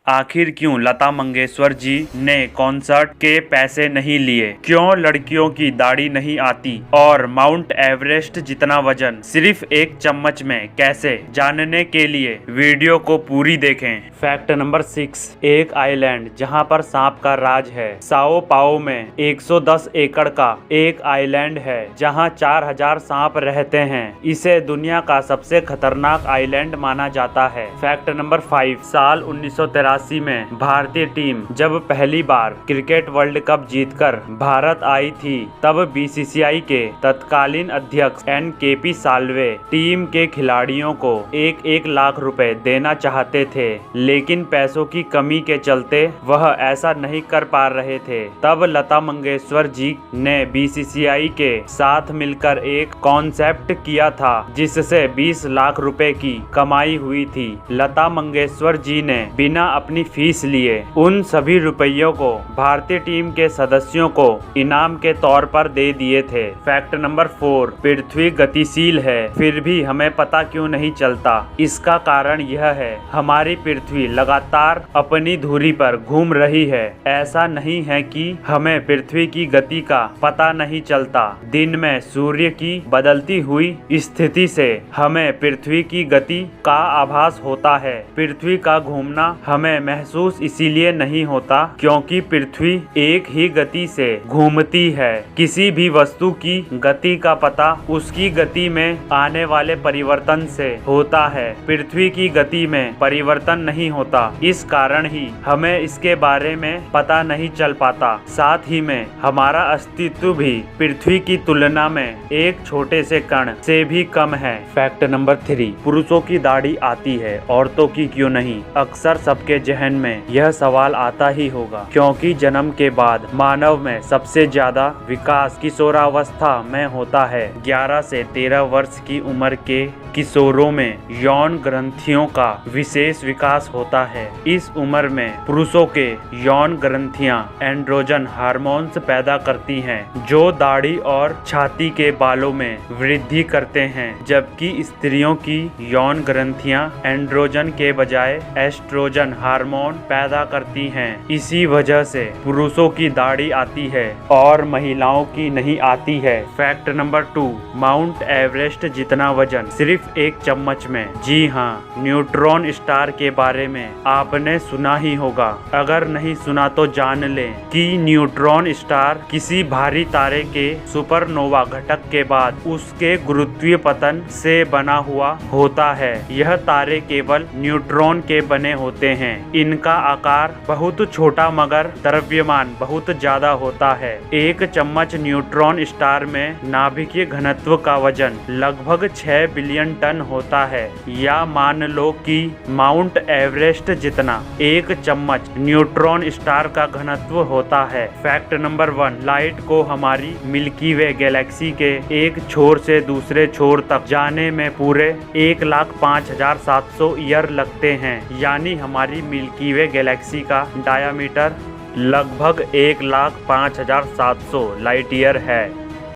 आखिर क्यों लता मंगेशकर जी ने कॉन्सर्ट के पैसे नहीं लिए, क्यों लड़कियों की दाढ़ी नहीं आती और माउंट एवरेस्ट जितना वजन सिर्फ एक चम्मच में कैसे, जानने के लिए वीडियो को पूरी देखें। फैक्ट नंबर 6, एक आइलैंड जहां पर सांप का राज है। साओ पाओ में 110 एकड़ का एक आइलैंड है जहां 4000 सांप रहते हैं। इसे दुनिया का सबसे खतरनाक आइलैंड माना जाता है। फैक्ट नंबर 5, साल 1983 में भारतीय टीम जब पहली बार क्रिकेट वर्ल्ड कप जीतकर भारत आई थी, तब बीसीसीआई के तत्कालीन अध्यक्ष NKP साल्वे टीम के खिलाड़ियों को 1-1 लाख रुपए देना चाहते थे, लेकिन पैसों की कमी के चलते वह ऐसा नहीं कर पा रहे थे। तब लता मंगेशकर जी ने बीसीसीआई के साथ मिलकर एक कॉन्सेप्ट किया था जिससे 20 लाख रुपए की कमाई हुई थी। लता मंगेशकर जी ने बिना अपनी फीस लिए उन सभी रुपयों को भारतीय टीम के सदस्यों को इनाम के तौर पर दे दिए थे। फैक्ट नंबर 4, पृथ्वी गतिशील है फिर भी हमें पता क्यों नहीं चलता। इसका कारण यह है, हमारी पृथ्वी लगातार अपनी धुरी पर घूम रही है। ऐसा नहीं है कि हमें पृथ्वी की गति का पता नहीं चलता। दिन में सूर्य की बदलती हुई स्थिति से हमें पृथ्वी की गति का आभास होता है। पृथ्वी का घूमना हमें महसूस इसीलिए नहीं होता क्योंकि पृथ्वी एक ही गति से घूमती है। किसी भी वस्तु की गति का पता उसकी गति में आने वाले परिवर्तन से होता है। पृथ्वी की गति में परिवर्तन नहीं होता, इस कारण ही हमें इसके बारे में पता नहीं चल पाता। साथ ही में हमारा अस्तित्व भी पृथ्वी की तुलना में एक छोटे से कण से भी कम है। फैक्ट नंबर 3, पुरुषों की दाढ़ी आती है, औरतों की क्यों नहीं। अक्सर सबके जहन में यह सवाल आता ही होगा क्योंकि जन्म के बाद मानव में सबसे ज्यादा विकास किशोरावस्था में होता है। 11 से 13 वर्ष की उम्र के किशोरों में यौन ग्रंथियों का विशेष विकास होता है। इस उम्र में पुरुषों के यौन ग्रंथियां एंड्रोजन हार्मोन्स पैदा करती हैं जो दाढ़ी और छाती के बालों में वृद्धि करते हैं, जबकि स्त्रियों की यौन ग्रंथियां एंड्रोजन के बजाय एस्ट्रोजन हार्मोन पैदा करती हैं। इसी वजह से पुरुषों की दाढ़ी आती है और महिलाओं की नहीं आती है। फैक्ट नंबर 2, माउंट एवरेस्ट जितना वजन सिर्फ एक चम्मच में। जी हाँ, न्यूट्रॉन स्टार के बारे में आपने सुना ही होगा। अगर नहीं सुना तो जान लें कि न्यूट्रॉन स्टार किसी भारी तारे के सुपरनोवा घटक के बाद उसके गुरुत्वीय पतन से बना हुआ होता है। यह तारे केवल न्यूट्रॉन के बने होते हैं। इनका आकार बहुत छोटा मगर द्रव्यमान बहुत ज्यादा होता है। एक चम्मच न्यूट्रॉन स्टार में नाभिकीय घनत्व का वजन लगभग 6 बिलियन टन होता है, या मान लो कि माउंट एवरेस्ट जितना एक चम्मच न्यूट्रॉन स्टार का घनत्व होता है। फैक्ट नंबर 1, लाइट को हमारी मिल्की वे गैलेक्सी के एक छोर से दूसरे छोर तक जाने में पूरे 1,05,700 ईयर लगते हैं, यानी हमारी मिल्की वे गैलेक्सी का डायामीटर लगभग 1,05,700 लाइट ईयर है।